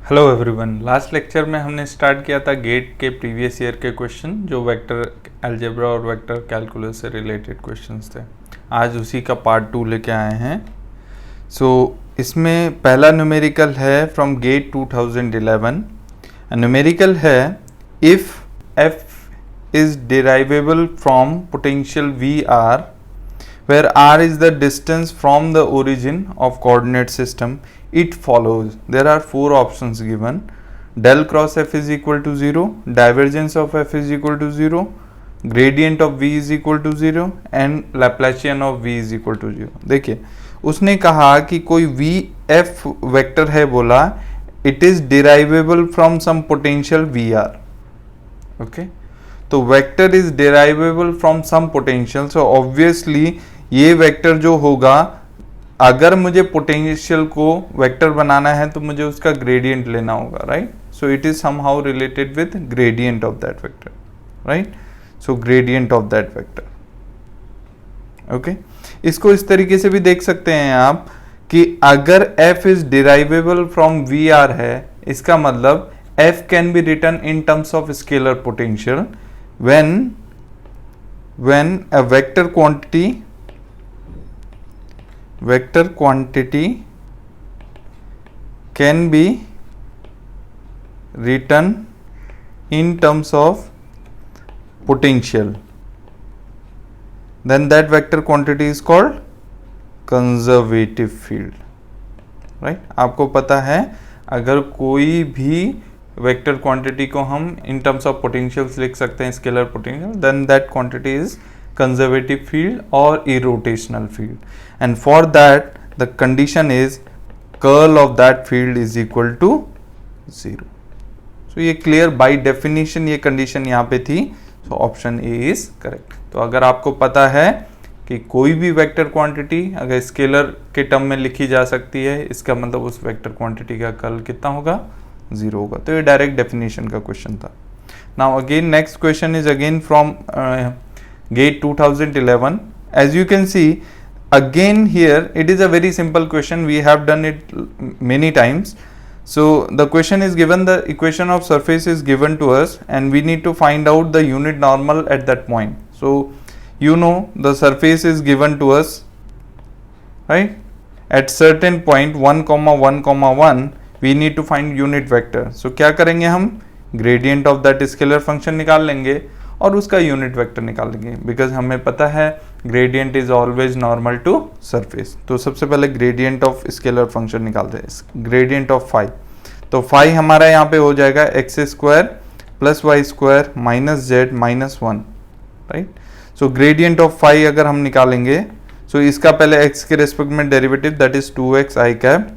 Hello everyone. Last lecture में हमने start किया था गेट के प्रीवियस ईयर के क्वेश्चन जो वेक्टर अलजेब्रा और वेक्टर कैलकुलस से रिलेटेड क्वेश्चंस थे। आज उसी का पार्ट 2 लेके आए हैं। इसमें पहला न्यूमेरिकल है फ्रॉम गेट 2011। न्यूमेरिकल है if F is derivable from potential V R where r is the distance from the origin of coordinate system, it follows there are four options given: del cross f is equal to 0, divergence of f is equal to 0, gradient of v is equal to 0 and Laplacian of v is equal to 0। देखिए उसने कहा कि कोई v f vector है, बोला it is derivable from some potential vr। Okay, तो vector is derivable from some potential, so obviously ये vector जो होगा, अगर मुझे पोटेंशियल को वेक्टर बनाना है तो मुझे उसका ग्रेडियंट लेना होगा, right. So it is somehow related with gradient of that vector, right. So gradient of that vector. Okay, इसको इस तरीके से भी देख सकते हैं आप कि अगर f is derivable from V R है, इसका मतलब f can be written in terms of scalar potential when a vector quantity can be written in terms of potential, then that vector quantity is called conservative field, right। आपको पता है अगर कोई भी vector quantity को हम इन terms of potentials लिख सकते हैं, scalar potential, then that quantity is conservative field और irrotational field, and for that the condition is curl of that field is equal to 0। So ये क्लियर, बाय डेफिनेशन ये condition यहाँ पे थी, so option A is correct. तो अगर आपको पता है कि कोई भी वेक्टर क्वांटिटी अगर स्केलर के टर्म में लिखी जा सकती है, इसका मतलब उस वेक्टर क्वांटिटी का कर्ल कितना होगा, 0 होगा। तो ये डायरेक्ट डेफिनेशन का क्वेश्चन था। Now again next question is again from GATE 2011। As you can see again here it is a very simple question, we have done it many times. So the question is given, the equation of surface is given to us and we need to find out the unit normal at that point. So you know the surface is given to us, right, at certain point 1, 1, we need to find unit vector। so क्या करेंगे हम, gradient of that scalar function निकाल लेंगे और उसका unit vector निकालेंगे, because हमें पता है gradient is always normal to surface। तो सबसे पहले gradient of scalar function निकालते हैं, gradient of phi। तो phi हमारा यहाँ पे हो जाएगा x square plus y square minus z minus 1, right. So gradient of phi अगर हम निकालेंगे, सो इसका पहले x के रेस्पेक्ट में derivative that is 2x i cap,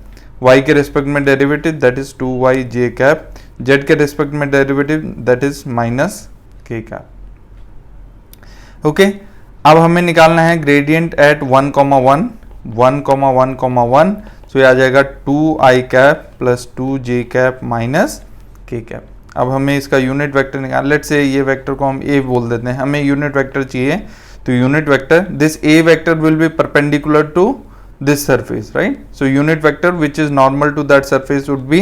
y के रेस्पेक्ट में derivative that is 2y j cap, z के रेस्पेक्ट में derivative that is minus k cap. Okay, अब हमें निकालना है ग्रेडियंट एट 1, 1, सो ये आ जाएगा 2i cap plus 2j cap minus k cap. अब हमें इसका यूनिट वेक्टर निकाल, लेट से ये वेक्टर को हम a बोल देते हैं, हमें यूनिट वेक्टर चाहिए। तो unit vector, this a vector will be perpendicular to this surface, right. So unit vector which is normal to that surface would be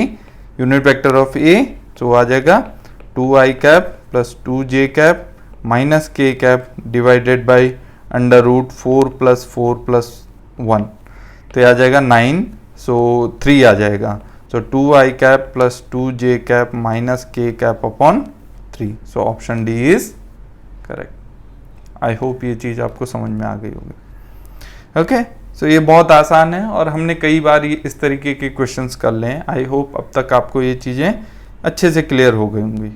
unit vector of a। सो आ जाएगा 2i cap plus 2j cap minus k cap divided by under root 4 plus 1। तो ये आ जाएगा 9, सो 3 आ जाएगा। So 2i cap plus 2j cap minus k cap upon 3। So option D is correct। I hope ये चीज़ आपको समझ में आ गई होगी। ओके, सो ये बहुत आसान है और हमने कई बार ये इस तरीके के क्वेश्चंस कर ले हैं। आई होप अब तक आपको ये चीज़ें अच्छे से क्लियर हो गई होंगी।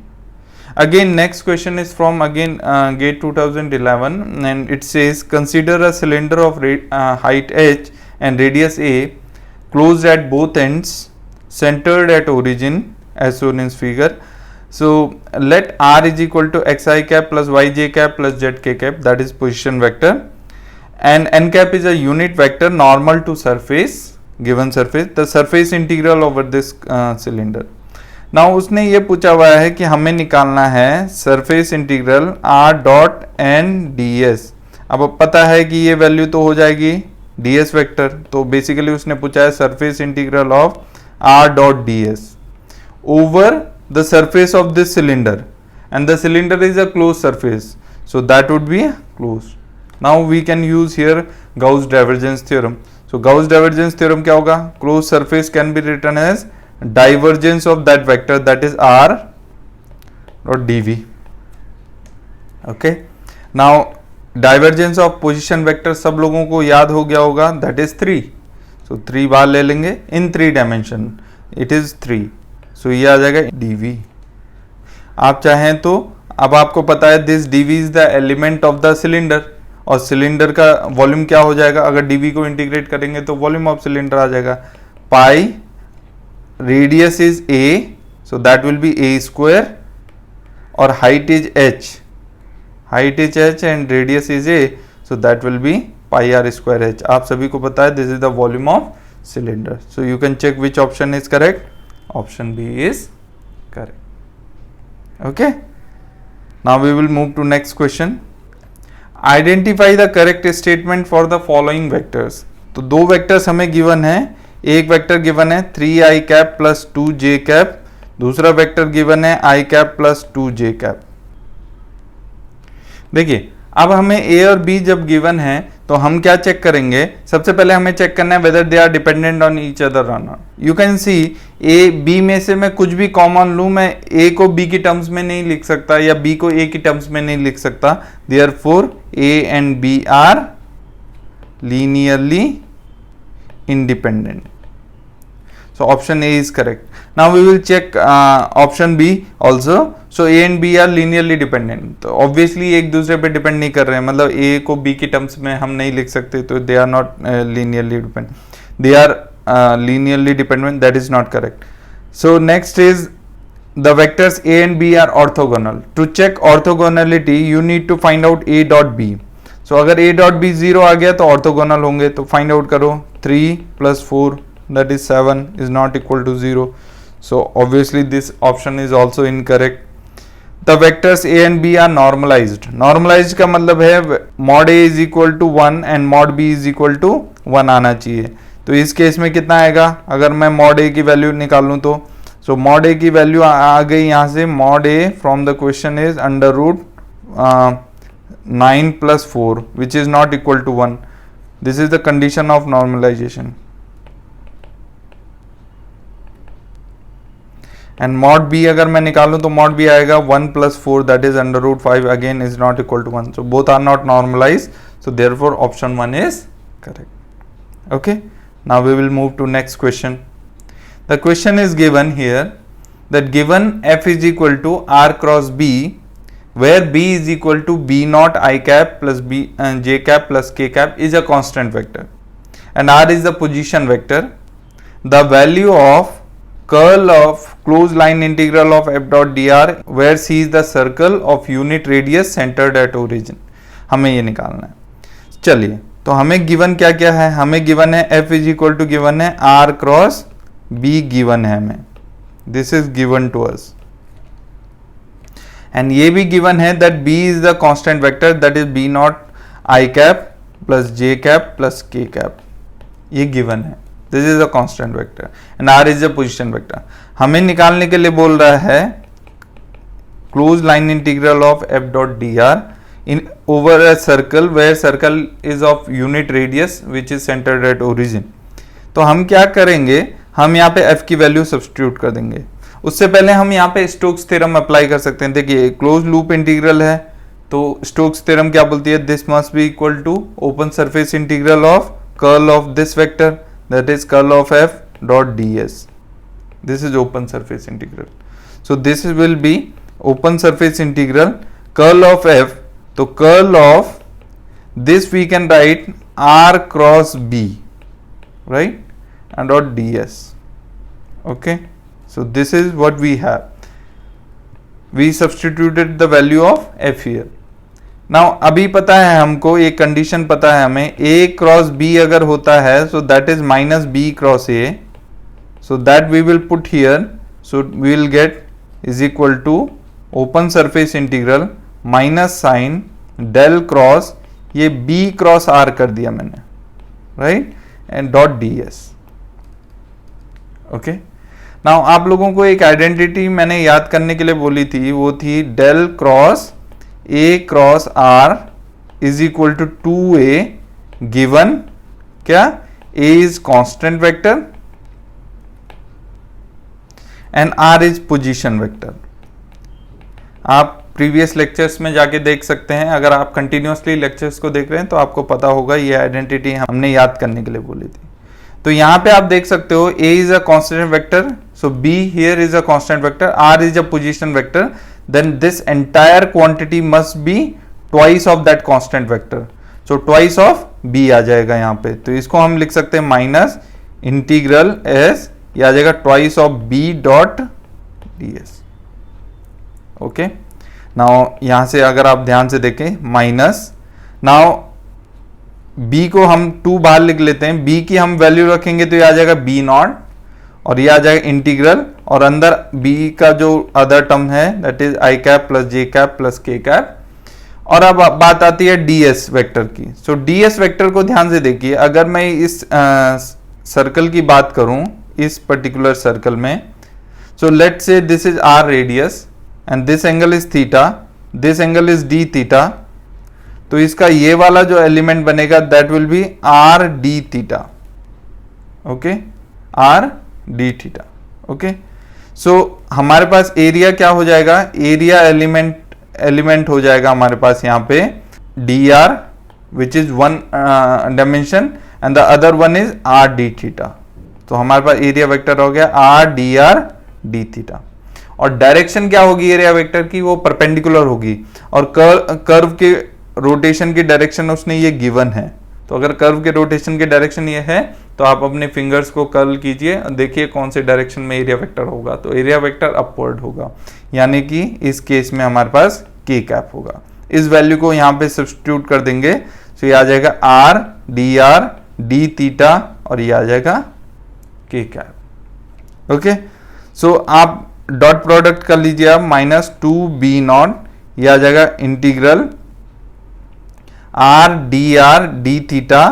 Again next question is from again gate 2011 and it says consider a cylinder of height h and radius a closed at both ends, centered at origin as shown in figure। So let r is equal to xi cap plus yj cap plus zk cap, that is position vector, and n cap is a unit vector normal to surface, given surface, the surface integral over this cylinder। now उसने ये पूछा हुआ है कि हमें निकालना है surface integral r dot n ds। अब पता है कि ये वैल्यू तो हो जाएगी ds वेक्टर, तो बेसिकली उसने पूछा है surface integral of r dot ds। over the surface of this cylinder, and the cylinder is a closed surface, so that would be closed. Now we can use here Gauss divergence theorem. So Gauss divergence theorem क्या होगा? Closed surface can be written as divergence of that vector, that is r dot dv. Okay, now divergence of position vector सब लोगों को याद हो गया होगा, that is 3. So 3 बार ले लेंगे in 3 dimension, it is 3. So ये आ जाएगा dv. आप चाहें तो अब आपको पता है this dv is the element of the cylinder, और सिलेंडर का वॉल्यूम क्या हो जाएगा? अगर dv को इंटीग्रेट करेंगे तो वॉल्यूम ऑफ सिलेंडर आ जाएगा. पाई radius is a, so that will be a square, और height is h, height is h and radius is a, so that will be pi r square h. आप सभी को पता है this is the volume of cylinder. So you can check which option is correct. Option B is correct. Okay. Now we will move to next question. Identify the correct statement for the following vectors. तो दो vectors हमें given है. एक vector given है 3i cap plus 2j cap, दूसरा vector given है i cap plus 2j cap. देखिए अब हमें a और b जब गिवन है तो हम क्या चेक करेंगे? सबसे पहले हमें चेक करना है whether they are dependent on each other और not. You can see a b में से मैं कुछ भी कॉमन लूं, मैं a को b की टर्म्स में नहीं लिख सकता या b को a की टर्म्स में नहीं लिख सकता. Therefore a and b are linearly independent. So option A is correct. Now we will check option B also. So A and B are linearly dependent. तो obviously एक दूसरे पे डिपेंड नहीं कर रहे हैं, मतलब A को B की टर्म्स में हम नहीं लिख सकते, तो they are not linearly dependent. They are linearly dependent. That is not correct. So next is the vectors A and B are orthogonal. To check orthogonality, you need to find out A dot B. So अगर A dot B 0 आ गया तो orthogonal होंगे, तो find out करो. 3 plus 4 that is 7 is not equal to 0. So obviously this option is also incorrect. The vectors A and B are normalized. Normalized का मतलब है mod A is equal to 1 and mod B is equal to 1 आना चाहिए. तो इस case में कितना आएगा? अगर मैं mod A की वैल्यू निकाल लूँ तो mod A की वैल्यू आ गई यहाँ से. mod A from the question is under root 9 plus 4 which is not equal to 1. This is the condition of normalization. And mod b अगर मैं निकालूं तो mod b आएगा 1 plus 4 that is under root 5 again is not equal to 1. So both are not normalized. So therefore option 1 is correct. Okay. Now we will move to next question. The question is given here that given f is equal to r cross b, where b is equal to b naught i cap plus b and j cap plus k cap is a constant vector and r is the position vector. The value of curl of closed line integral of f dot dr where c is the circle of unit radius centered at origin. हमें ये निकालना है. चलिए तो हमें given क्या क्या है? हमें गिवन है f is equal to given है r क्रॉस b गिवन है हमें. This is given to us and ये भी गिवन है that b is the constant vector that is b naught i cap plus j cap plus k cap. ये given है. This is a constant vector and r is a position vector. हमें निकालने के लिए बोल रहा है close line integral of f dot dr in over a circle where circle is of unit radius which is centred at origin. तो हम क्या करेंगे? हम यहाँ पे f की वैल्यू सब्स्टिट्यूट कर देंगे. उससे पहले हम यहाँ पे स्टोक्स थ्योरम अप्लाई कर सकते हैं. देखिए क्लोज लूप इंटीग्रल है तो स्टोक्स थ्योरम क्या बोलती है? This must be equal to open surface integral of curl of this vector, that is curl of f dot ds. This is open surface integral. So this will be open surface integral curl of f. तो curl of this we can write r cross b, right, and dot ds. Okay. So this is what we have. We substituted the value of f here. Now अभी पता है हमको, एक condition पता है हमें, a cross b अगर होता है so that is minus b cross a. So that we will put here. So we will get is equal to open surface integral minus sign del cross, ये b cross r कर दिया मैंने, right, and dot ds. Okay. Now आप लोगों को एक identity मैंने याद करने के लिए बोली थी, वो थी del cross A cross R is equal to 2a given क्या, a is constant vector and r is position vector. आप प्रीवियस लेक्चर्स में जाके देख सकते हैं, अगर आप कंटिन्यूसली लेक्चर्स को देख रहे हैं तो आपको पता होगा ये आइडेंटिटी हमने याद करने के लिए बोली थी। तो यहाँ पे आप देख सकते हो a is a constant vector, so b here is a constant vector, r is a position vector, then this entire quantity must be twice of that constant vector, so twice of b आ जाएगा यहाँ पे। तो इसको हम लिख सकते हैं माइनस इंटीग्रल s, ये आ जाएगा twice of b dot ds। Okay, now यहां से अगर आप ध्यान से देखें माइनस, नाउ b को हम 2 बाहर लिख लेते हैं, b की हम वैल्यू रखेंगे तो ये आ जाएगा b नॉट, और ये आ जाएगा इंटीग्रल, और अंदर b का जो अदर टर्म है that is i cap plus j cap plus k cap. और अब बात आती है ds वेक्टर की। सो ds वेक्टर को ध्यान से देखिए, अगर मैं इस सर्कल की बात करूं, इस पर्टिकुलर सर्कल में, so let's say this is r radius and this angle is theta, this angle is d theta, तो इसका ये वाला जो एलिमेंट बनेगा that will be r d theta. Okay, r d theta. Okay, so हमारे पास area क्या हो जाएगा, एरिया एलिमेंट हो जाएगा हमारे पास यहाँ पे dr which is 1 dimension and the other one is r d theta. तो हमारे पास एरिया वेक्टर हो गया r dr d थीटा। और डायरेक्शन क्या होगी एरिया वेक्टर की, वो परपेंडिकुलर होगी, और कर्व के रोटेशन की डायरेक्शन उसने ये गिवन है। तो अगर कर्व के रोटेशन की डायरेक्शन ये है तो आप अपने फिंगर्स को कर्ल कीजिए और देखिए कौन से डायरेक्शन में एरिया वेक्टर होगा, तो एरिया वेक्टर अपवर्ड होगा, यानी कि इस केस में हमारे पास k कैप होगा। इस वैल्यू को यहाँ पे सब्स्टिट्यूट कर देंगे, तो ये आ जाएगा r dr d थीटा, और ये आ जाएगा k कैप। ओके, सो आप डॉट प्रोडक्ट कर लीजिए आप, माइनस 2b नॉट, ये आ जाएगा integral r dr d theta,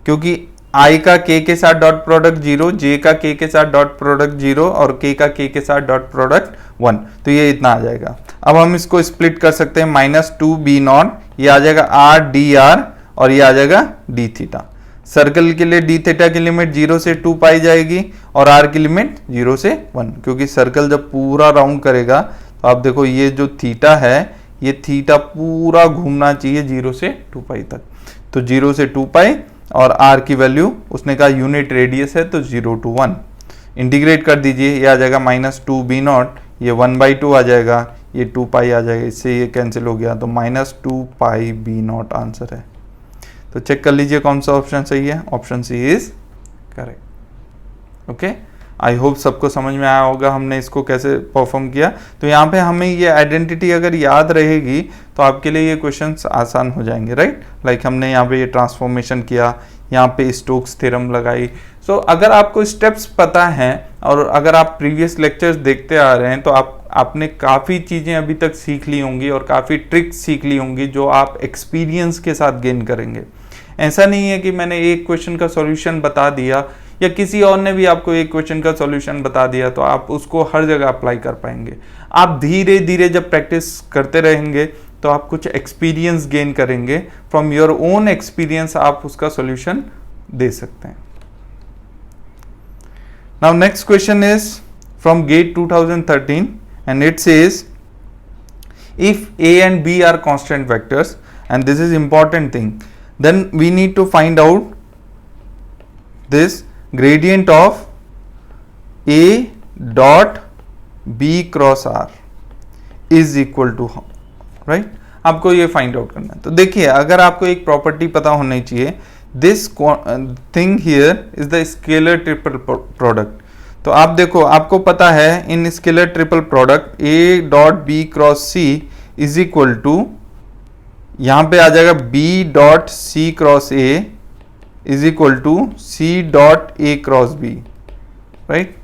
क्योंकि i का k के साथ डॉट प्रोडक्ट 0, j का k के साथ डॉट प्रोडक्ट 0 और k का k के साथ डॉट प्रोडक्ट 1, तो ये इतना आ जाएगा। अब हम इसको स्प्लिट कर सकते हैं, माइनस 2b नॉट, ये आ जाएगा r dr और ये आ जाएगा d थीटा। सर्कल के लिए d थीटा की लिमिट 0 से 2 पाई जाएगी और r की लिमिट 0 से 1, क्योंकि सर्कल जब पूरा राउंड करेगा तो आप देखो ये जो थीटा है, ये थीटा पूरा घूमना चाहिए 0 से 2 पाई तक, तो 0 से 2 पाई, और r की वैल्यू उसने कहा यूनिट रेडियस है तो 0 to 1, इंटीग्रेट कर दीजिए, ये आ जाएगा माइनस 2b नॉट, ये 1/2 आ जाएगा, ये 2 पाई आ जाएगा, इससे ये कैंसिल हो गया, तो minus 2 pi b not answer है। तो चेक कर लीजिए कौन सा ऑप्शन सही है, option C is correct. Okay, I hope सबको समझ में आया होगा हमने इसको कैसे परफॉर्म किया। तो यहाँ पे हमें ये आइडेंटिटी अगर याद रहेगी तो आपके लिए ये क्वेश्चंस आसान हो जाएंगे, राइट। लाइक हमने यहाँ पे ये ट्रांसफॉर्मेशन किया, यहाँ पे स्टोक्स थ्योरम लगाई। सो अगर आपको स्टेप्स पता हैं और अगर आप प्रीवियस लेक्चर्स देखते आ रहे हैं तो आपने काफ़ी चीज़ें अभी तक सीख ली होंगी और काफ़ी ट्रिक्स सीख ली होंगी जो आप एक्सपीरियंस के साथ गेन करेंगे। ऐसा नहीं है कि मैंने एक क्वेश्चन का सॉल्यूशन बता दिया या किसी और ने भी आपको एक क्वेश्चन का सॉल्यूशन बता दिया तो आप उसको हर जगह अप्लाई कर पाएंगे। आप धीरे धीरे जब प्रैक्टिस करते रहेंगे तो आप कुछ एक्सपीरियंस गेन करेंगे, फ्रॉम योर ओन एक्सपीरियंस आप उसका सॉल्यूशन दे सकते हैं। Now next question is from GATE 2013 and it says if a and b are constant vectors, and this is important thing, then we need to find out this gradient of a dot b cross r is equal to, right, आपको ये find out करना है। तो देखिए अगर आपको एक property पता होनी चाहिए, this thing here is the scalar triple product. तो आप देखो आपको पता है in scalar triple product a dot B cross C is equal to, यहां पे आ जाएगा b dot C cross a is equal to c dot a cross b, right.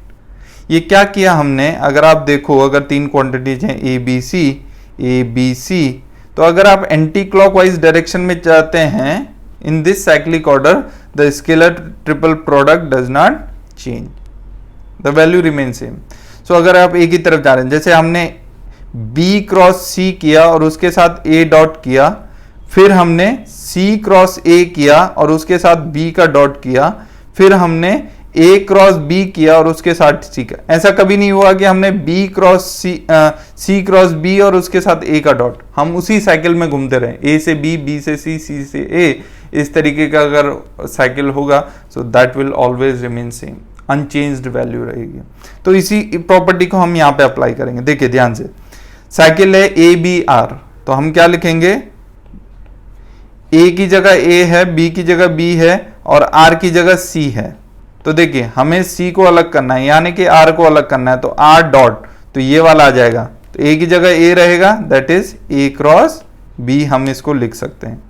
ये क्या किया हमने, अगर आप देखो अगर तीन क्वांटिटीज हैं a b c, तो अगर आप एंटी क्लॉकवाइज डायरेक्शन में जाते हैं in this cyclic order, the scalar triple product does not change. The value remain same. So अगर आप ए की तरफ जा रहे हैं, जैसे हमने बी क्रॉस सी किया और उसके साथ ए डॉट किया, फिर हमने सी क्रॉस ए किया और उसके साथ बी का डॉट किया, फिर हमने ए क्रॉस बी किया और उसके साथ सी का। ऐसा कभी नहीं हुआ कि हमने बी क्रॉस सी क्रॉस बी और उसके साथ ए का डॉट। हम उसी साइकिल में घूमते रहे, ए से बी, बी से सी से ए, इस तरीके का अगर साइकिल होगा so that will always remain same, unchanged value रहेगी। तो इसी प्रॉपर्टी को हम यहाँ पे अप्लाई करेंगे। देखिए ध्यान से, साइकिल है ए बी आर, तो हम क्या लिखेंगे, ए की जगह ए है, बी की जगह बी है और आर की जगह सी है। तो देखिए हमें सी को अलग करना है, यानी कि आर को अलग करना है, तो आर डॉट, तो ये वाला आ जाएगा, तो ए की जगह ए रहेगा, that is A cross B, हम इसको लिख सकते हैं।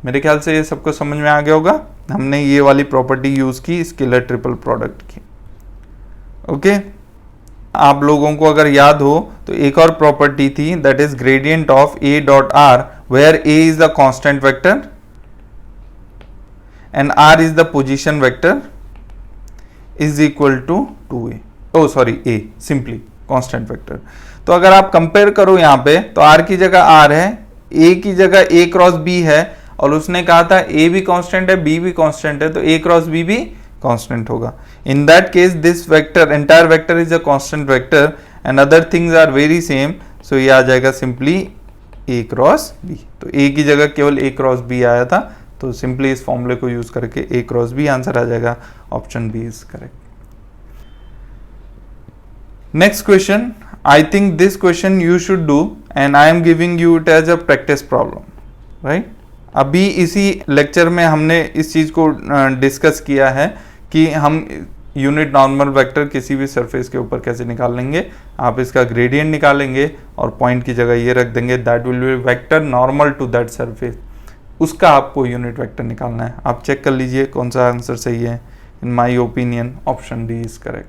मेरे ख्याल से ये सबको समझ में आ गया होगा। हमने ये वाली प्रॉपर्टी यूज की स्केलर ट्रिपल प्रोडक्ट की। ओके, आप लोगों को अगर याद हो तो एक और प्रॉपर्टी थी, that is gradient of A dot R, where A is the constant vector and R is the position vector, is equal to 2a, oh sorry a, simply constant vector. तो अगर आप कंपेयर करो यहाँ पे, तो r की जगह r है, a की जगह a क्रॉस b है, और उसने कहा था a भी कांस्टेंट है, b भी कांस्टेंट है, तो a क्रॉस b भी कांस्टेंट होगा। In that case this vector, entire vector is a constant vector and other things are very same, so ये आ जाएगा सिंपली a क्रॉस b। तो a की जगह केवल a क्रॉस b आया था, तो सिंपली इस फॉर्मूले को यूज करके a क्रॉस b आंसर आ जाएगा। Option B is correct. Next question, I think this question you should do and I am giving you it as a practice problem, right. अभी इसी लेक्चर में हमने इस चीज को डिस्कस किया है कि हम यूनिट नॉर्मल वेक्टर किसी भी सरफेस के ऊपर कैसे निकाल लेंगे। आप इसका ग्रेडियंट निकालेंगे और पॉइंट की जगह ये रख देंगे, that will be vector normal to that surface, उसका आपको यूनिट वेक्टर निकालना है। आप चेक कर लीजिए कौन सा आंसर सही है। In my opinion option D is correct.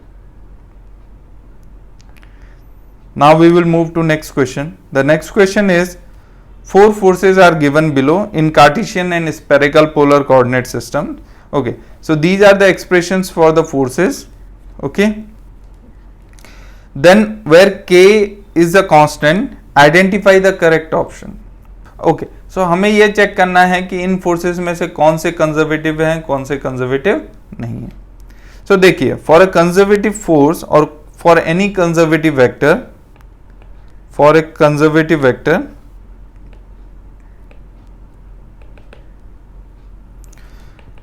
Now we will move to next question. The next question is, 4 forces are given below in Cartesian and spherical polar coordinate system. Okay, so these are the expressions for the forces. Okay, then where k is a constant, identify the correct option. Okay, so हमें ये check करना है कि इन forces में से कौन से conservative हैं, कौन से कंजर्वेटिव नहीं है। So देखिए, for a conservative force or for any conservative vector, for a conservative vector,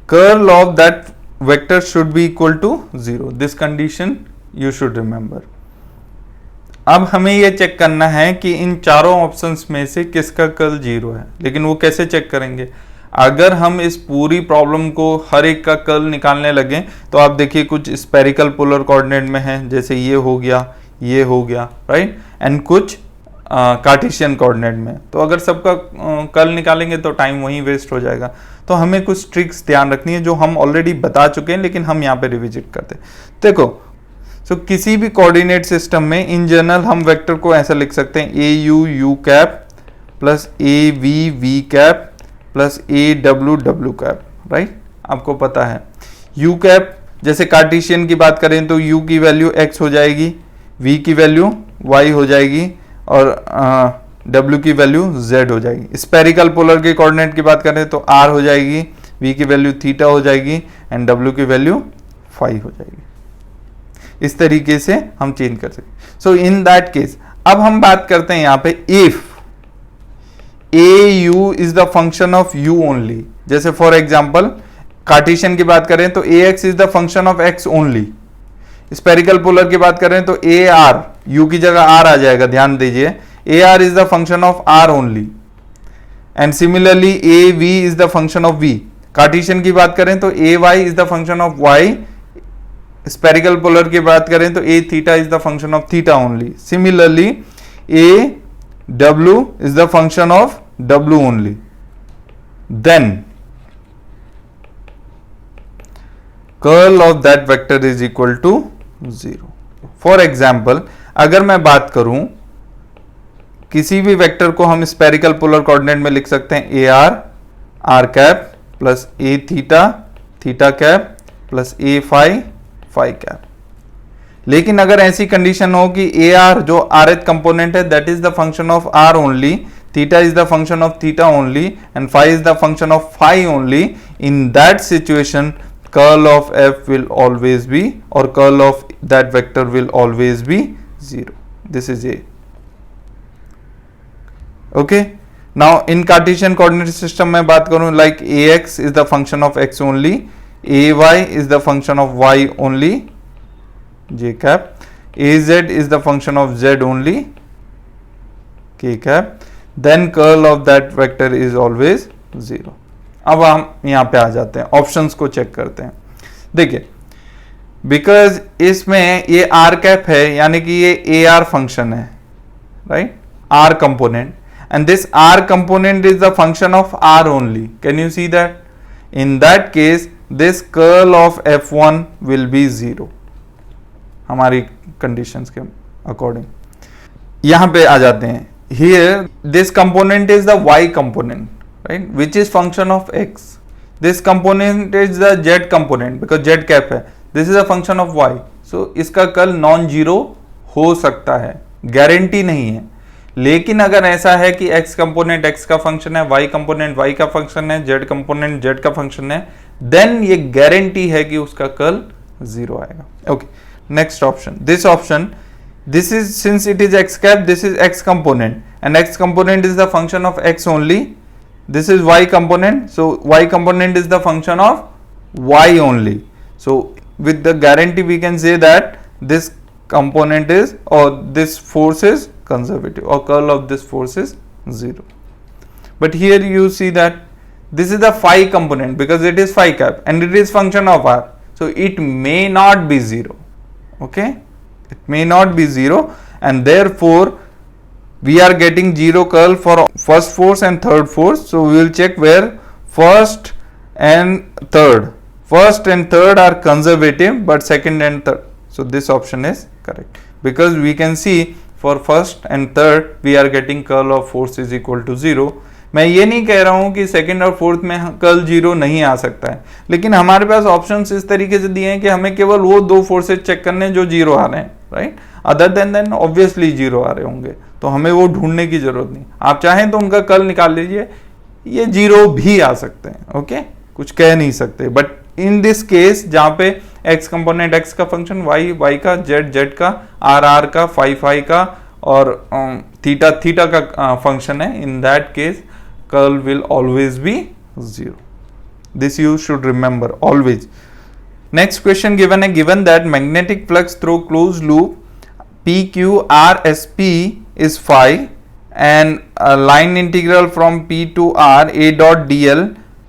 curl of that vector should be equal to 0. This condition you should remember. अब हमें यह चेक करना है कि इन चारों ऑप्शंस में से किसका कर्ल 0 है। लेकिन वो कैसे चेक करेंगे? अगर हम इस पूरी प्रॉब्लम को हर एक का कर्ल निकालने लगे तो आप देखिए कुछ स्पेरिकल पोलर कोऑर्डिनेट में है, जैसे ये हो गया, राइट, एंड कुछ कार्टेशियन कोऑर्डिनेट में। तो अगर सबका कर्ल निकालेंगे तो टाइम वहीं वेस्ट हो जाएगा। तो हमें कुछ ट्रिक्स ध्यान रखनी है जो हम ऑलरेडी बता चुके हैं, लेकिन हम यहाँ पे रिविजिट करते हैं। देखो, सो किसी भी कोऑर्डिनेट सिस्टम में इन जनरल हम वेक्टर को ऐसा लिख सकते हैं, A U U cap plus A V V cap plus A W W cap, right. आपको पता है यू कैप, जैसे कार्टेशियन की बात करें तो यू की वैल्यू x हो जाएगी, v की वैल्यू y हो जाएगी और w की वैल्यू z हो जाएगी। स्पेरिकल पोलर के कोऑर्डिनेट की बात करें तो r हो जाएगी, v की वैल्यू थीटा हो जाएगी एंड w की वैल्यू फाई हो जाएगी। इस तरीके से हम चेंज कर सकते। सो इन दैट केस अब हम बात करते हैं यहाँ पे if A U is the function of U only. जैसे फॉर एग्जाम्पल कार्टेशियन की बात करें तो A x is the function of x only. Spherical polar की बात करें तो ए आर, यू की जगह आर आ जाएगा, ध्यान दीजिए, A R is the function of R only and similarly A V is the function of V. Cartesian की बात करें तो A Y is the function of Y. Spherical polar की बात करें तो A theta is the function of theta only. Similarly A W is the function of W only. Then curl of that vector is equal to 0। For example अगर मैं बात करूं किसी भी वेक्टर को हम स्पेरिकल पोलर कोऑर्डिनेट में लिख सकते हैं A R R cap plus A theta theta cap plus A phi phi cap. लेकिन अगर ऐसी कंडीशन हो कि ए आर जो आर एथ कंपोनेंट है that is the function of R only, theta is the function of theta only and phi is the function of phi only, in that situation curl of F will always be और curl of that vector will always B 0. This is A. Okay, now in Cartesian coordinate system में बात करूं, like A x is the function of x only, A Y is the function of y only, j cap, az is the function of z only, k cap, then curl of that vector is always 0. अब हम यहां पे आ जाते हैं, options को check करते हैं. देखिए, बिकॉज इसमें ये r कैप है यानी कि ये ए आर फंक्शन है, right, r component, and this r component is the function of r only. Can you see that? In that case this curl of f1 will be 0 हमारी conditions के according. यहां पे आ जाते हैं. Here this component is the y component, right, which is function of x. This component is the z component because z cap है. This is a function of y. So इसका curl non zero हो सकता है, guarantee नहीं है. लेकिन अगर ऐसा है कि x कंपोनेंट x का फंक्शन है, y कंपोनेंट y का फंक्शन है, z कंपोनेंट z का फंक्शन है, देन ये गारंटी है कि उसका कर्ल 0 आएगा. Okay, next option, this option, this is, since it is x cap, this is x component and x component is the function of x only, this is y component, so y component is the function of y only. So with the guarantee we can say that this component is, or this force is conservative, or curl of this force is 0. But here you see that this is the phi component because it is phi cap and it is function of r, so it may not be 0. Okay, it may not be 0 and therefore we are getting 0 curl for first force and third force. So we will check where first and third are conservative but second and third, so this option is correct because we can see for first and third we are getting curl of force is equal to 0. मैं ये नहीं कह रहा हूं कि second और fourth में curl 0 नहीं आ सकता है, लेकिन हमारे पास ऑप्शंस इस तरीके से दिए हैं कि हमें केवल वो दो फोर्सेज चेक करने जो 0 आ रहे हैं, राइट. अदर देन ऑब्वियसली 0 आ रहे होंगे तो हमें वो ढूंढने की जरूरत नहीं. आप चाहें तो उनका कर्ल निकाल लीजिए, ये 0 भी आ सकते हैं. ओके, कुछ कह नहीं सकते. बट इन दिस केस जहां पे x कंपोनेंट x का फंक्शन, y का, z का, r का, फाई का और थीटा का फंक्शन है, in that case curl will always be 0. This you should remember always. Next question given that magnetic flux through closed loop PQRSP is phi and a line integral from P to R A dot dl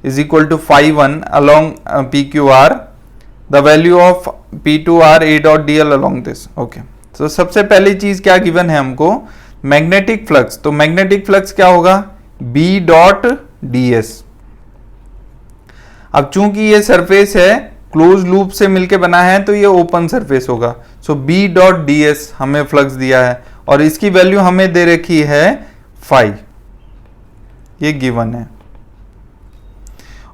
is equal to phi 1 along PQR. The value of P to R A dot dl along this. Okay. So सबसे पहली चीज क्या given है हमको, magnetic flux. तो magnetic flux क्या होगा, B dot ds. अब चूंकि ये सरफेस है क्लोज लूप से मिलके बना है तो ये ओपन सरफेस होगा. सो B डॉट ds हमें फ्लक्स दिया है और इसकी वैल्यू हमें दे रखी है फाई, ये गिवन है.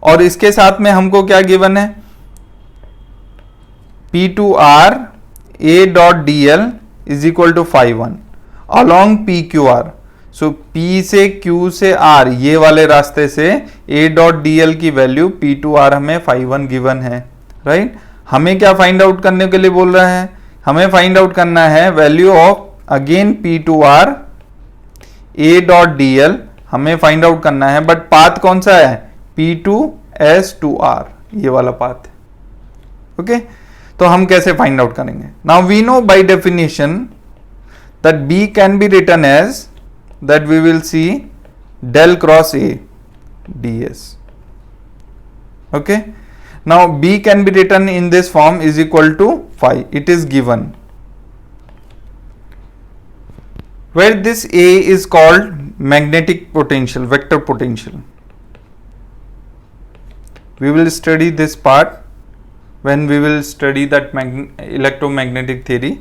और इसके साथ में हमको क्या गिवन है, P to R A dot dl is equal to phi 1 along PQR. So P से Q से R ये वाले रास्ते से A डॉट dl की वैल्यू P टू R हमें फाई 1 गिवन है, राइट. हमें क्या फाइंड आउट करने के लिए बोल रहा है, हमें फाइंड आउट करना है value of again P to R A dot dl हमें फाइंड आउट करना है. बट पाथ कौन सा है, P to S to R, ये वाला पाथ है. ओके, तो हम कैसे फाइंड आउट करेंगे. Now we know by definition that B can be written as, that we will see del cross A ds. Okay, now B can be written in this form is equal to phi, it is given, where this A is called magnetic potential, vector potential. We will study this part when we will study that electromagnetic theory,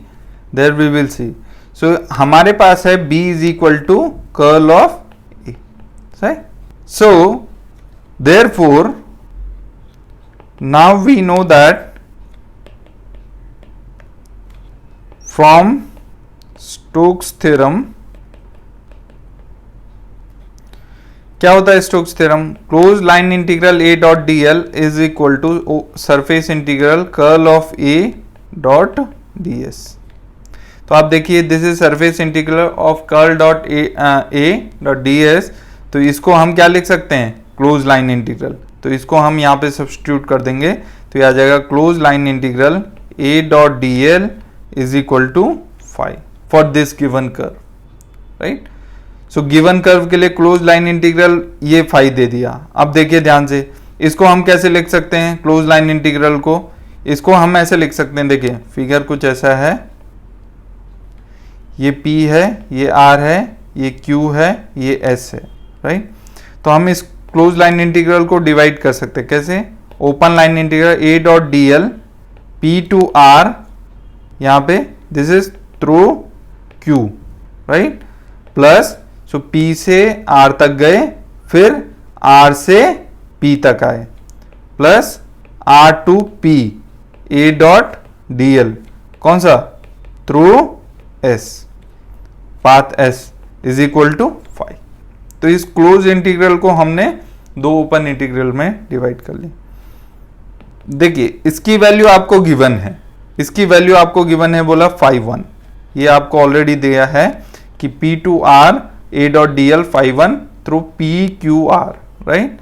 there we will see. So हमारे पास है B is equal to curl of A, right? So therefore now we know that from Stokes theorem, क्या होता है Stokes theorem? Close line integral A dot D L is equal to surface integral curl of A dot D S. तो आप देखिए this is surface integral of curl dot A dot D S, तो इसको हम क्या लिख सकते हैं? Close line integral. तो इसको हम यहाँ पे सब्स्टिट्यूट कर देंगे, तो ये आ जाएगा close line integral A dot D L is equal to 5 for this given curve, right. So given curve के लिए क्लोज लाइन इंटीग्रल ये 5 दे दिया। अब देखिए ध्यान से, इसको हम कैसे लिख सकते हैं क्लोज लाइन इंटीग्रल को? इसको हम ऐसे लिख सकते हैं, देखिए फिगर कुछ ऐसा है, ये P है, ये R है, ये Q है, ये S है, राइट। तो हम इस क्लोज लाइन इंटीग्रल को डिवाइड कर सकते हैं कैसे? Open line integral A dot D l P to R, यहाँ पे this is through Q, right, plus so P से R तक गए, फिर R से P तक आए, plus R to P A dot D l, कौन सा? Through S, path S is equal to 5। तो इस क्लोज इंटीग्रल को हमने दो ओपन इंटीग्रल में डिवाइड कर लिया। देखिए इसकी वैल्यू आपको गिवन है, इसकी वैल्यू आपको गिवन है बोला 5 ये आपको ऑलरेडी दिया है कि P to R A dot D l 5 through P Q R, right.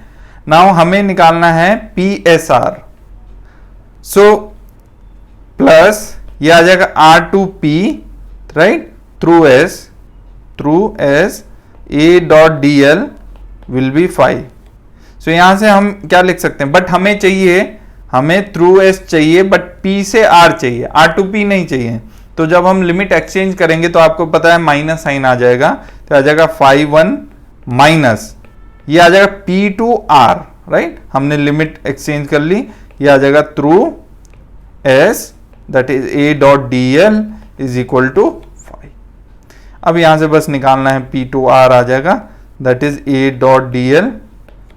Now हमें निकालना है PSR, सो प्लस ये आ जाएगा R to P, right, through S A dot D l will be 5। So यहां से हम क्या लिख सकते हैं? बट हमें चाहिए, हमें थ्रू S चाहिए, बट P से R चाहिए, R टू P नहीं चाहिए। तो जब हम लिमिट एक्सचेंज करेंगे तो आपको पता है माइनस साइन आ जाएगा, तो आ जाएगा 5 माइनस, ये आ जाएगा P टू R, राइट। हमने लिमिट एक्सचेंज कर ली, ये आ जाएगा through S that is A dot D L is equal to 5। अब यहां से बस निकालना है, P टू R आ जाएगा that is A dot D L,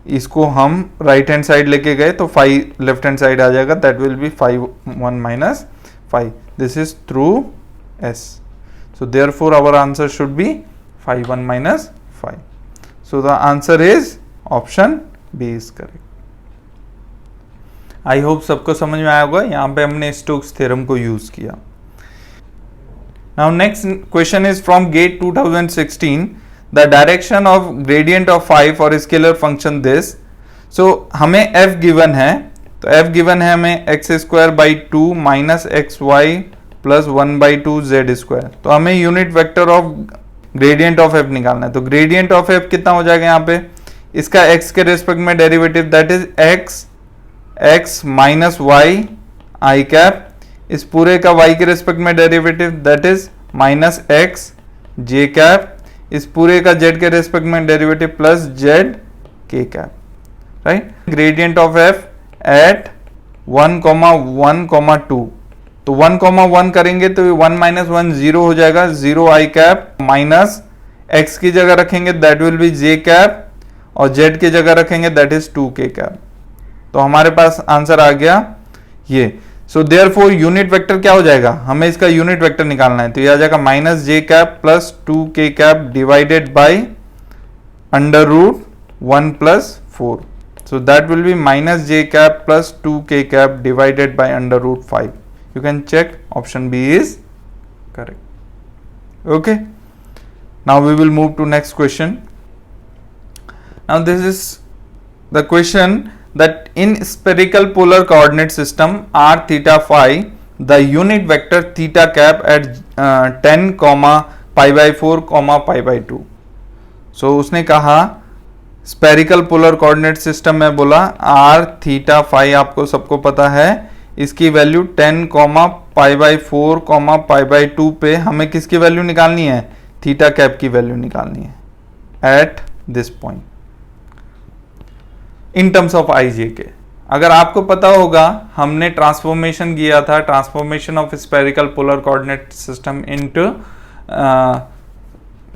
इसको हम राइट हैंड साइड लेके गए तो 5 लेफ्ट हैंड साइड आ जाएगा, that will be 5 minus 5, this is through S। So therefore our answer should be 5 1 minus 5. So the answer is option B is correct. I hope सबको समझ में आया होगा, यहाँ पे हमने स्टोक्स थ्योरम को यूज किया। Now next question is from GATE 2016. The direction of gradient of phi for scalar function this. So हमें f given है, तो f given है हमें x square by 2 minus x y plus 1 by 2 z square. तो हमें unit vector of gradient of f निकालना है। तो ग्रेडियंट ऑफ f कितना हो जाएगा यहाँ पे? इसका x के रेस्पेक्ट में derivative that is x minus y i cap, इस पूरे का y के रेस्पेक्ट में derivative that is minus x j cap, इस पूरे का z के रेस्पेक्ट में derivative plus z k cap, right. Gradient of f at 1, 1, 2, तो 1, 1 करेंगे तो 1 माइनस 1 0 हो जाएगा, 0 आई कैप माइनस x की जगह रखेंगे that will B j cap, और z की जगह रखेंगे दैट इज 2k कैप। तो हमारे पास आंसर आ गया ये। सो देयरफॉर यूनिट वेक्टर क्या हो जाएगा? हमें इसका यूनिट वेक्टर निकालना है, तो ये आ जाएगा minus j cap plus 2k cap divided by under root 1 plus 4। So that will be minus j cap plus 2k cap divided by under root 5. You can check option B is correct. Okay. Now we will move to next question. Now this is the question that in spherical polar coordinate system r theta phi, the unit vector theta cap at 10, pi by 4, pi by 2. So उसने कहा spherical polar coordinate system में बोला are theta phi आपको सबको पता है, इसकी value 10, pi by 4, pi by 2 पे हमें किसकी वैल्यू निकालनी है? थीटा कैप की वैल्यू निकालनी है at this point in terms of I J K. अगर आपको पता होगा हमने ट्रांसफॉर्मेशन किया था, transformation of spherical polar coordinate system into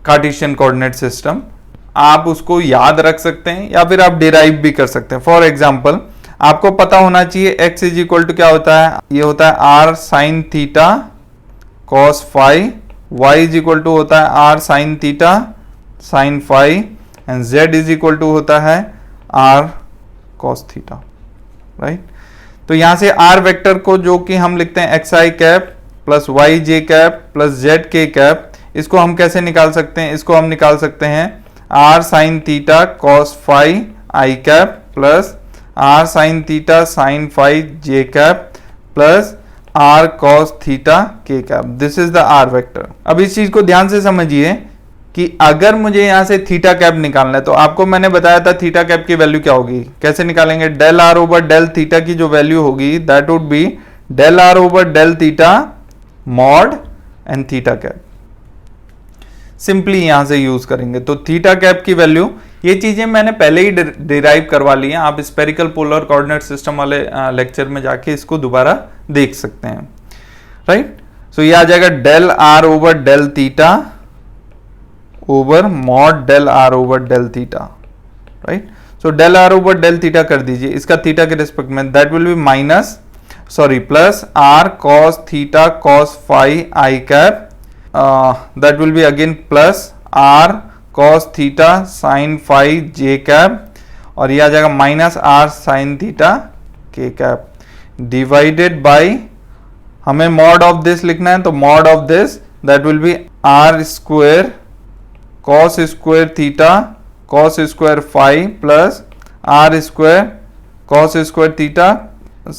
Cartesian coordinate system, आप उसको याद रख सकते हैं या फिर आप डिराइव भी कर सकते हैं। फॉर एग्जाम्पल आपको पता होना चाहिए x इज इक्वल टू क्या होता है? ये होता है r sine theta cos phi, y is equal to होता है r sine theta sine phi, and z is equal to होता है आर कॉस थीटा, राइट। तो यहां से r वेक्टर को जो कि हम लिखते हैं xi cap plus Y J cap plus Z के कैप, इसको हम कैसे निकाल सकते हैं? इसको हम निकाल सकते हैं R sine theta cos phi I cap plus R sine theta sine phi J cap plus are cos theta के cap. This is the R vector. अब इस चीज को ध्यान से समझिए कि अगर मुझे यहां से थीटा कैप निकालना है तो आपको मैंने बताया था थीटा कैप की वैल्यू क्या होगी, कैसे निकालेंगे? Del r over del theta की जो वैल्यू होगी that would be del r over del theta mod and theta cap. Simply यहां से यूज करेंगे तो थीटा कैप की वैल्यू, ये चीजें मैंने पहले ही डिराइव करवा ली हैं, आप स्पेरिकल पोलर कोऑर्डिनेट सिस्टम वाले लेक्चर में जाके इसको दोबारा देख सकते हैं, राइट। सो ये आ जाएगा del r over del theta over mod del r over del theta, right. So del r over del theta कर दीजिए इसका थीटा के रिस्पेक्ट में, that will be minus sorry plus are cos theta cos phi I cap, that will be again plus r cos theta sin phi j cap, और ये आ जाएगा minus r sin theta k cap divided by, हमें mod of this लिखना है तो mod of this that will be r square cos square theta cos square phi plus r square cos square theta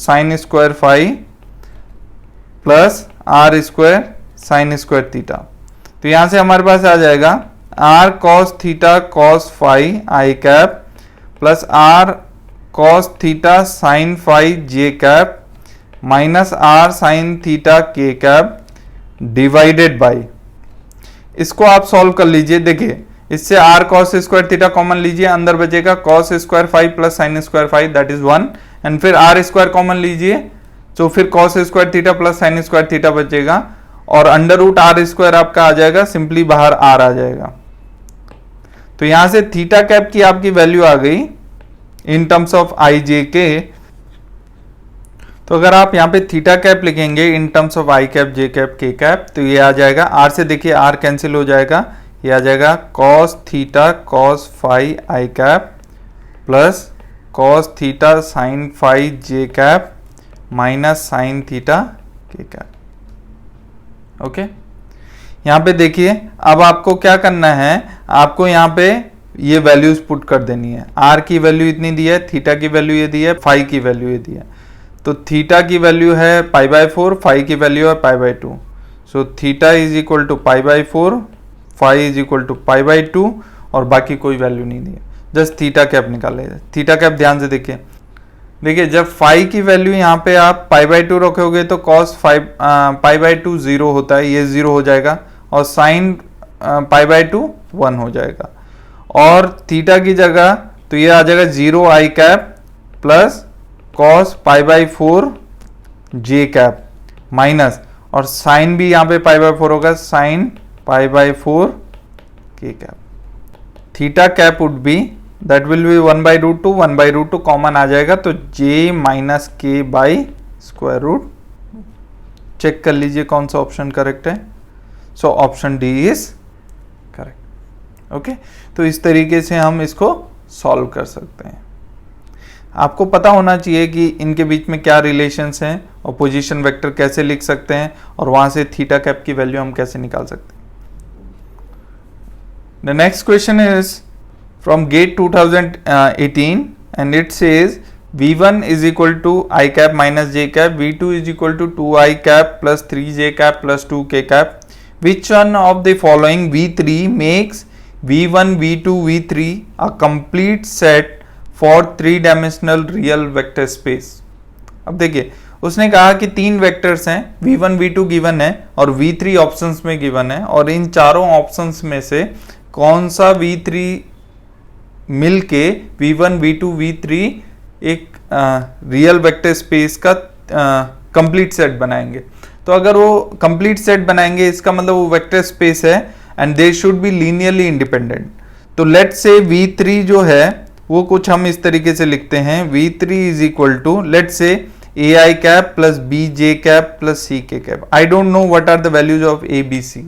sin square phi plus r square sine square theta. तो यहां से हमारे पास आ जाएगा r cos theta cos phi I cap plus are cos theta sine phi J cap minus r sine theta के cap divided by, इसको आप सॉल्व कर लीजिए। देखिए इससे are cos square theta common लीजिए, अंदर बचेगा cos square phi plus sine square phi that is 1, and फिर आर स्क्वायर कॉमन लीजिए तो फिर cos square theta plus sine square theta बचेगा, और अंडर रूट आर स्क्वायर आपका आ जाएगा, सिंपली बाहर आर आ जाएगा। तो यहां से थीटा कैप की आपकी वैल्यू आ गई इन टर्म्स ऑफ आई जे के। तो अगर आप यहां पे थीटा कैप लिखेंगे इन terms of I cap J cap के कैप, तो ये आ जाएगा आर से, देखिए आर कैंसिल हो जाएगा, ये आ जाएगा कॉस थीटा कॉस फाई आई cap plus cos theta sine phi जे कैप माइनस साइन थीटा के कैप। ओके यहां पे देखिए अब आपको क्या करना है, आपको यहां पे ये वैल्यूज पुट कर देनी है। आर की वैल्यू इतनी दी है, थीटा की वैल्यू ये दी है, फाई की वैल्यू ये दी है। तो थीटा की वैल्यू है पाई बाय 4, फाई की वैल्यू है pi by 2। So theta is equal to pi by 4, phi is equal to pi by 2, और बाकी कोई वैल्यू नहीं दी है, जस्ट थीटा कैप निकाले। थीटा कैप ध्यान से देखिए, देखिए जब फाई की वैल्यू यहाँ पे आप पाई बाय 2 रखोगे तो कॉस पाई बाय 2 0 होता है, ये 0 हो जाएगा, और साइन पाई बाय 2 1 हो जाएगा, और थीटा की जगह तो ये आ जाएगा 0 I cap plus cos pi by 4 J cap minus, और साइन भी यहाँ पे पाई बाय 4 होगा, sine pi by 4 K cap. Theta cap would be that will be 1 by root 2, 1 by root 2 common आ जाएगा, तो j minus K by square root. Check कर लीजिए कौन सा ऑप्शन करेक्ट है। So option D is correct. Okay तो इस तरीके से हम इसको सॉल्व कर सकते हैं। आपको पता होना चाहिए कि इनके बीच में क्या रिलेशंस हैं और पोजीशन वेक्टर कैसे लिख सकते हैं, और वहां से थीटा कैप की वैल्यू हम कैसे निकाल सकते हैं। The next question is from GATE 2018 and it says V1 is equal to I cap minus J cap, V2 is equal to 2I cap plus 3J cap plus 2K cap. Which one of the following V3 makes V1, V2, V3 a complete set for 3-dimensional real vector space? अब देखिए उसने कहा कि 3 vectors हैं, V1, V2 given है और V3 options में given है, और इन चारों ऑप्शंस में से कौन सा V3 मिलके V1, V2, V3 एक रियल वेक्टर स्पेस का कंप्लीट सेट बनाएंगे। तो अगर वो कंप्लीट सेट बनाएंगे इसका मतलब वो वेक्टर स्पेस है and they should be linearly independent. तो लेट्स से V3 जो है वो कुछ हम इस तरीके से लिखते हैं, V3 is equal to let's say A I cap plus B J cap plus C K cap. I don't know what are the values of A B C.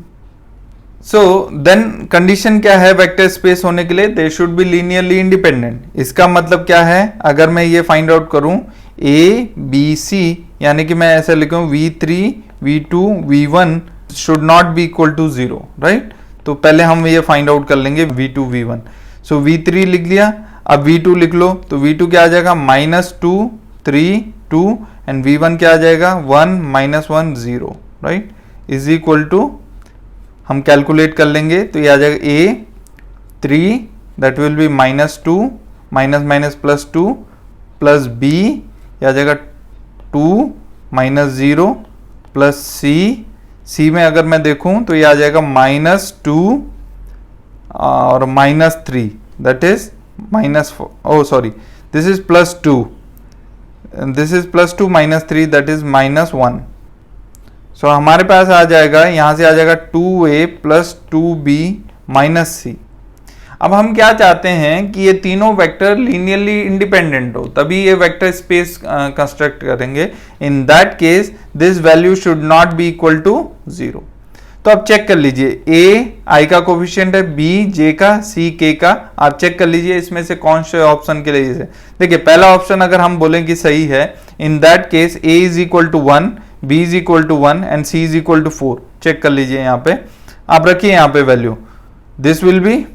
So then condition क्या है vector space होने के लिए? They should be linearly independent. इसका मतलब क्या है? अगर मैं ये फाइंड आउट करूं ए बी सी, यानी कि मैं ऐसे लिखूं V3 V2 V1 should not be equal to 0, right? तो पहले हम ये फाइंड आउट कर लेंगे V2 V1. सो V3 लिख लिया. अब V2 लिख लो. तो V2 क्या आ जाएगा? -2 3 2 एंड V1 क्या आ जाएगा? 1 -1 0, राइट? इज इक्वल टू, हम कैलकुलेट कर लेंगे तो ये आ जाएगा A3 that will be -2 -+2 plus B आ जाएगा 2 -0 प्लस C में अगर मैं देखूं तो ये आ जाएगा -2 और -3 that is this is +2, this is +2 -3 that is -1. सो हमारे पास आ जाएगा, यहां से आ जाएगा 2A plus 2B minus C. अब हम क्या चाहते हैं कि ये तीनों वेक्टर लीनियरली इंडिपेंडेंट हो, तभी ये वेक्टर स्पेस कंस्ट्रक्ट करेंगे. In that case this value should not be equal to 0. तो आप चेक कर लीजिए, ए आई का कोफिशिएंट है, बी जे का, सी के का. आप चेक कर लीजिए इसमें से कौन से ऑप्शन के लिए. देखिए पहला ऑप्शन अगर हम बोलें कि सही है, in that case a is equal to 1, b is equal to 1 and c is equal to 4. Check कर लीजिए यहाँ पे, आप रखिए यहाँ पे value. This will be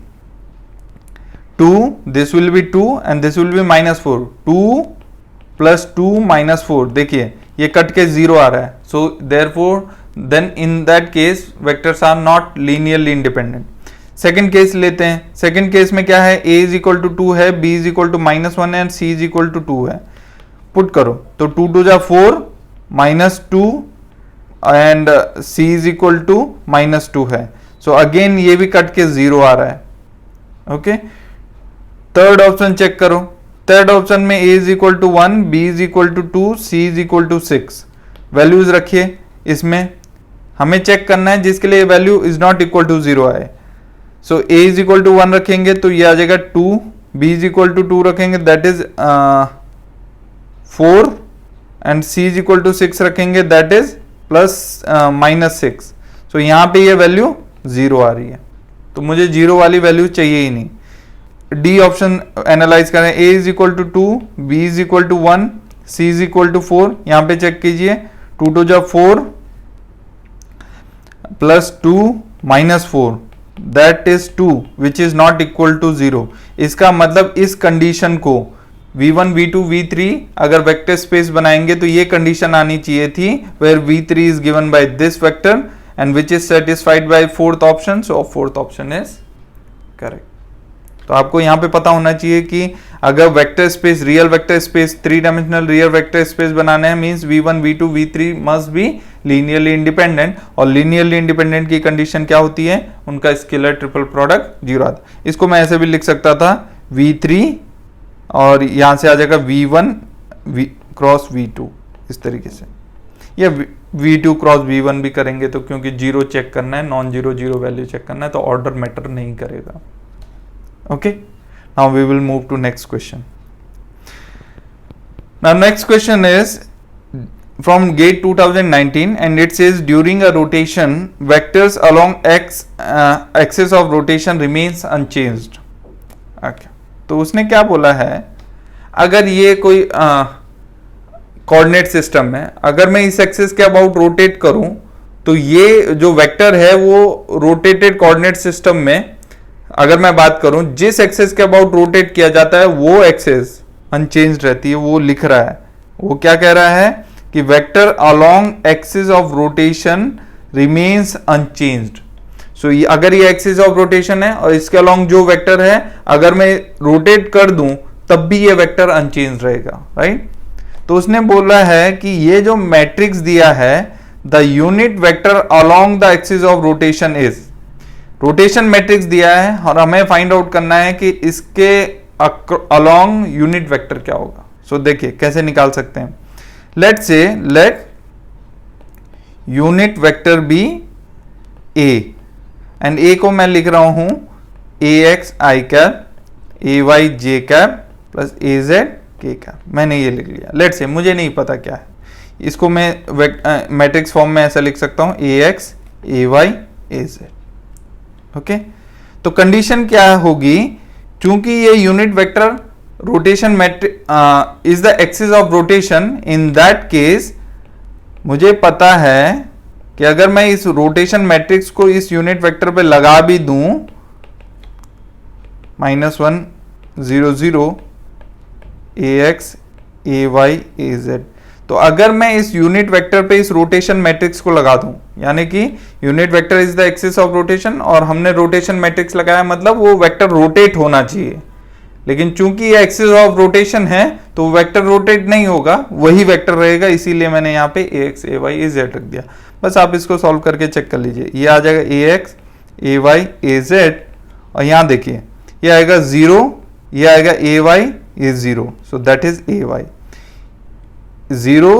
2, this will be 2 and this will be -4. 2 plus 2 -4, देखिए ये कट के 0 आ रहा है. So therefore then in that case vectors are not linearly independent. Second case लेते हैं. सेकेंड केस में क्या है? a इज इक्वल टू 2 है, b is equal to -1 and c is equal to 2 है. पुट करो तो 2 2 जा 4 -2 and c is equal to -2 है. सो अगेन ये भी कट के 0 आ रहा है. ओके थर्ड ऑप्शन चेक करो. थर्ड ऑप्शन में a is equal to 1, b is equal to 2, c is equal to 6. Values रखिए. इसमें हमें चेक करना है जिसके लिए value is not equal to 0 आए. So a is equal to 1 रखेंगे तो ये आ जाएगा 2, b इज इक्वल टू 2 रखेंगे that is 4 and c is equal to 6 रखेंगे दैट इज -6. सो यहाँ पे ये वैल्यू 0 आ रही है, तो मुझे 0 वाली वैल्यू चाहिए ही नहीं. डी ऑप्शन एनालाइज करें. a is equal to 2, b is equal to 1, c is equal to 4. यहां पे चेक कीजिए 2 2 जा 4 plus 2 -4 that is 2 which is not equal to 0. इसका मतलब इस कंडीशन को v1 v2 v3 अगर वेक्टर स्पेस बनाएंगे तो ये कंडीशन आनी चाहिए थी where v3 is given by this vector and which is satisfied by fourth option. So fourth option is correct. तो आपको यहां पे पता होना चाहिए कि अगर vector space, real vector space, 3 dimensional real vector space बनाना है means v1 v2 v3 must be linearly independent. और लीनियरली इंडिपेंडेंट की कंडीशन क्या होती है? उनका स्केलर ट्रिपल प्रोडक्ट 0 आता. इसको मैं ऐसे भी लिख सकता था v3 और यहां से आ जाएगा v1 क्रॉस v2 इस तरीके से, या v2 क्रॉस v1 भी करेंगे तो, क्योंकि 0 चेक करना है, नॉन 0 वैल्यू चेक करना है, तो ऑर्डर मैटर नहीं करेगा. Okay, now we will move to next question. Now next question is from GATE 2019 and it says during a rotation vectors along axis of rotation remains unchanged. Okay, तो उसने क्या बोला है? अगर ये कोई कोऑर्डिनेट सिस्टम है, अगर मैं इस एक्सिस के अबाउट रोटेट करूं तो ये जो वेक्टर है वो रोटेटेड कोऑर्डिनेट सिस्टम में, अगर मैं बात करूं जिस एक्सेस के अबाउट रोटेट किया जाता है वो एक्सेस अनचेंज्ड रहती है. वो लिख रहा है, वो क्या कह रहा है कि vector along axis of rotation remains unchanged. So अगर ये एक्सिस ऑफ रोटेशन है और इसके अलोंग जो वेक्टर है अगर मैं रोटेट कर दूं तब भी ये वेक्टर अनचेंज्ड रहेगा, राइट? तो उसने बोला है कि ये जो मैट्रिक्स दिया है the unit vector along the axis of rotation is, rotation matrix दिया है और हमें फाइंड आउट करना है कि इसके अलोंग यूनिट वेक्टर क्या होगा. सो देखिए कैसे निकाल सकते हैं. Let unit vector be A and A को मैं लिख रहा हूं A X I cap, A Y J cap plus A Z K का, मैंने ये लिख लिया। लेट्स से मुझे नहीं पता क्या है, इसको मैं मैट्रिक्स फॉर्म में ऐसा लिख सकता हूं AX AY AZ। ओके, तो कंडीशन क्या होगी, चूंकि ये unit vector rotation matrix is the axis of rotation, in that case मुझे पता है कि अगर मैं इस रोटेशन मैट्रिक्स को इस यूनिट वेक्टर पे लगा भी दूं -1 0 0 AX AY AZ, तो अगर मैं इस यूनिट वेक्टर पे इस रोटेशन मैट्रिक्स को लगा दूं, यानी कि unit vector is the axis of rotation और हमने रोटेशन मैट्रिक्स लगाया, मतलब वो वेक्टर रोटेट होना चाहिए, लेकिन चूंकि ये एक्सिस ऑफ रोटेशन है तो वेक्टर रोटेट नहीं होगा, वही वेक्टर रहेगा, इसीलिए मैंने यहाँ पे AX AY AZ रख दिया। बस आप इसको सॉल्व करके चेक कर लीजिए, ये आ जाएगा AX AY AZ, और यहाँ देखिए ये आएगा 0, ये आएगा AY ये 0, सो that is AY 0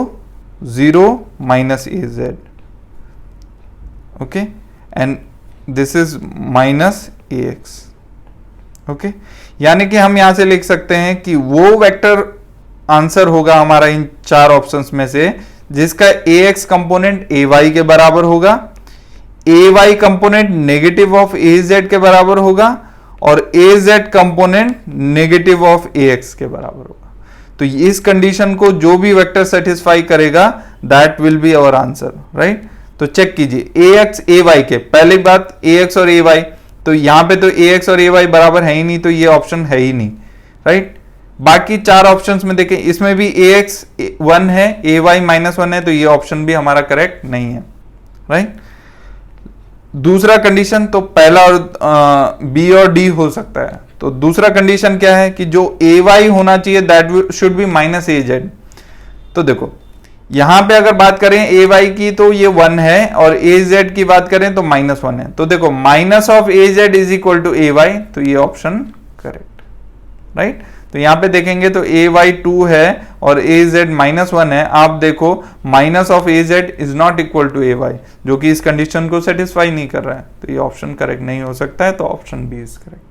0 minus AZ, okay, and this is minus AX। Okay, यानी कि हम यहां से लिख सकते हैं कि वो वेक्टर आंसर होगा हमारा इन चार ऑप्शंस में से जिसका AX कंपोनेंट AY के बराबर होगा, AY component negative of AZ के बराबर होगा और AZ component negative of AX के बराबर होगा। तो इस कंडीशन को जो भी वेक्टर सेटिस्फाई करेगा that will be our answer, right. तो चेक कीजिए AX AY के, पहली बात AX और AY, तो यहां पे तो AX और AY बराबर है ही नहीं, तो ये ऑप्शन है ही नहीं, राइट। बाकी चार ऑप्शंस में देखें, इसमें भी AX 1 है, AY -1 है, तो ये ऑप्शन भी हमारा करेक्ट नहीं है, राइट। दूसरा कंडीशन तो पहला और B और D हो सकता है, तो दूसरा कंडीशन क्या है कि जो AY होना चाहिए दैट शुड बी -AZ। तो देखो यहां पे अगर बात करें AY की तो ये 1 है और AZ की बात करें तो -1 है, तो देखो minus of AZ is equal to AY, तो ये ऑप्शन करेक्ट, राइट। तो यहां पे देखेंगे तो AY 2 है और AZ -1 है, आप देखो minus of AZ is not equal to AY, जो कि इस कंडीशन को सेटिस्फाई नहीं कर रहा है, तो ये ऑप्शन करेक्ट नहीं हो सकता है, तो ऑप्शन बी इज करेक्ट।